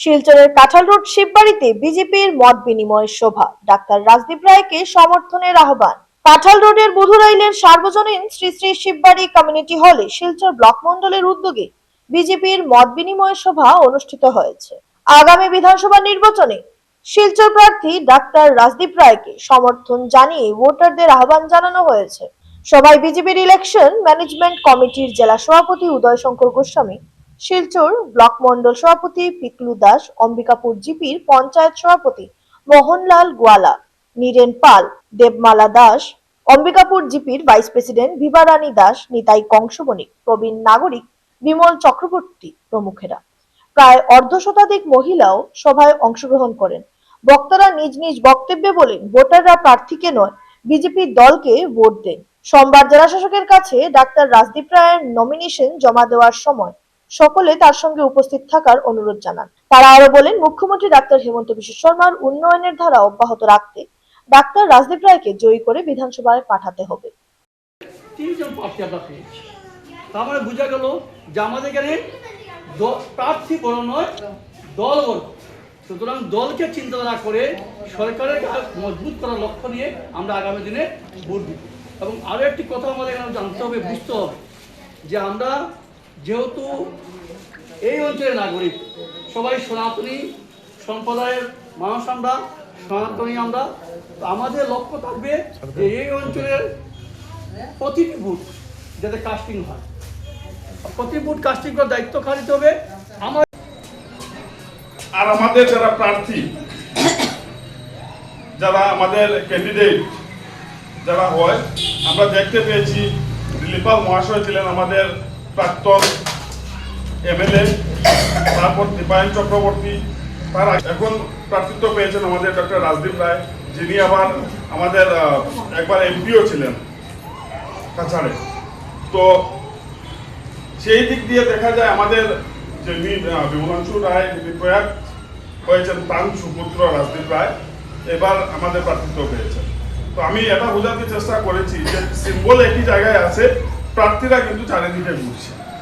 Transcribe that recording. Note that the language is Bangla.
শিলচরের কাঁঠাল রোড শিববাড়িতে বিজেপির মত বিনিময় সভা, ডাক্তার রাজদীপ রায়কে সমর্থনের আহ্বান। কাঁঠাল রোডের বুধুরাইলের সার্বজনীন শ্রী শ্রী শিববাড়ি কমিউনিটি হলে শিলচর ব্লক মন্ডলের উদ্যোগে বিজেপির মত বিনিময় সভা অনুষ্ঠিত হয়েছে। আগামী বিধানসভা নির্বাচনে শিলচর প্রার্থী ডাক্তার রাজদীপ রায়কে সমর্থন জানিয়ে ভোটারদের আহ্বান জানানো হয়েছে। সভায় বিজেপির ইলেকশন ম্যানেজমেন্ট কমিটির জেলা সভাপতি উদয় শঙ্কর গোস্বামী, শিলচর ব্লক মন্ডল সভাপতি পিকলু দাস, অম্বিকাপুর জিপির পঞ্চায়েত সভাপতি মোহনলাল গোয়ালা, নীরেন পাল, দেবমালা দাস, অম্বিকাপুর জিপির ভাইস প্রেসিডেন্ট ভিভারানী দাস, নিতাই কংসবণিক, প্রবীণ নাগরিক বিমল চক্রবর্তী প্রমুখেরা। প্রায় অর্ধশতাধিক মহিলাও সভায় অংশগ্রহণ করেন। বক্তারা নিজ নিজ বক্তব্যে বলেন, ভোটাররা প্রার্থীকে নয় বিজেপি দলকে ভোট দেন। সোমবার জেলা শাসকের কাছে ডাক্তার রাজদীপ রায়ের নমিনেশন জমা দেওয়ার সময় সকলে তার সঙ্গে উপস্থিত থাকার অনুরোধ জানান। তারা আরো বলেন, মুখ্যমন্ত্রী ডাক্তার হেমন্ত বিশ্ব শর্মার উন্নয়নের ধারা অব্যাহত রাখতে ডাক্তার রাজদীপ রায়কে জয়ী করে বিধানসভায় পাঠাতে হবে। তিনজন প্রার্থী আমরা পেয়েছি, তার মানে বোঝা গেল যে আমাদের এখানে প্রার্থী বড় নয়, দল বড়। সুতরাং দলকে চিন্তাধারা করে সরকারের মজবুত করার লক্ষ্য নিয়ে আমরা আগামী দিনে ভোট দিব। এবং আরও একটি কথা আমাদের এখানে জানতে হবে, বুঝতে হবে যে আমরা যেহেতু এই অঞ্চলের নাগরিক, সবাই সনাতনী সম্প্রদায়ের মানুষ, আমরা সনাতনী, আমরা আমাদের লক্ষ্য থাকবে যে এই অঞ্চলের প্রতিটি ভোট যাতে কাস্টিং হয়, প্রতি ভোট কাস্টিং করার দায়িত্ব কার দিতে হবে আমার। আর আমাদের যারা প্রার্থী, যারা আমাদের ক্যান্ডিডেট যারা হয়, আমরা দেখতে পেয়েছি দিলীপাল মহাশয় ছিলেন আমাদের প্রাক্তন এমএলএ, তারপর দীপায়ন চক্রবর্তী, তারা এখন প্রার্থিত্ব পেয়েছেন আমাদের ডক্টর রাজদীপ রায়, যিনি আবার আমাদের একবার এমপিও ছিলেন কাছাড়ে। তো সেই দিক দিয়ে দেখা যায় আমাদের যে বিমলাংশু রায় যিনি প্রয়াত হয়েছেন, তার সুপুত্র রাজদীপ রায় এবার আমাদের প্রার্থিত্ব পেয়েছেন। তো আমি এটা বোঝাতে চেষ্টা করেছি যে সিম্বল একই জায়গায় আছে, প্রার্থীরা কিন্তু চারিদিকে ঘুরছে।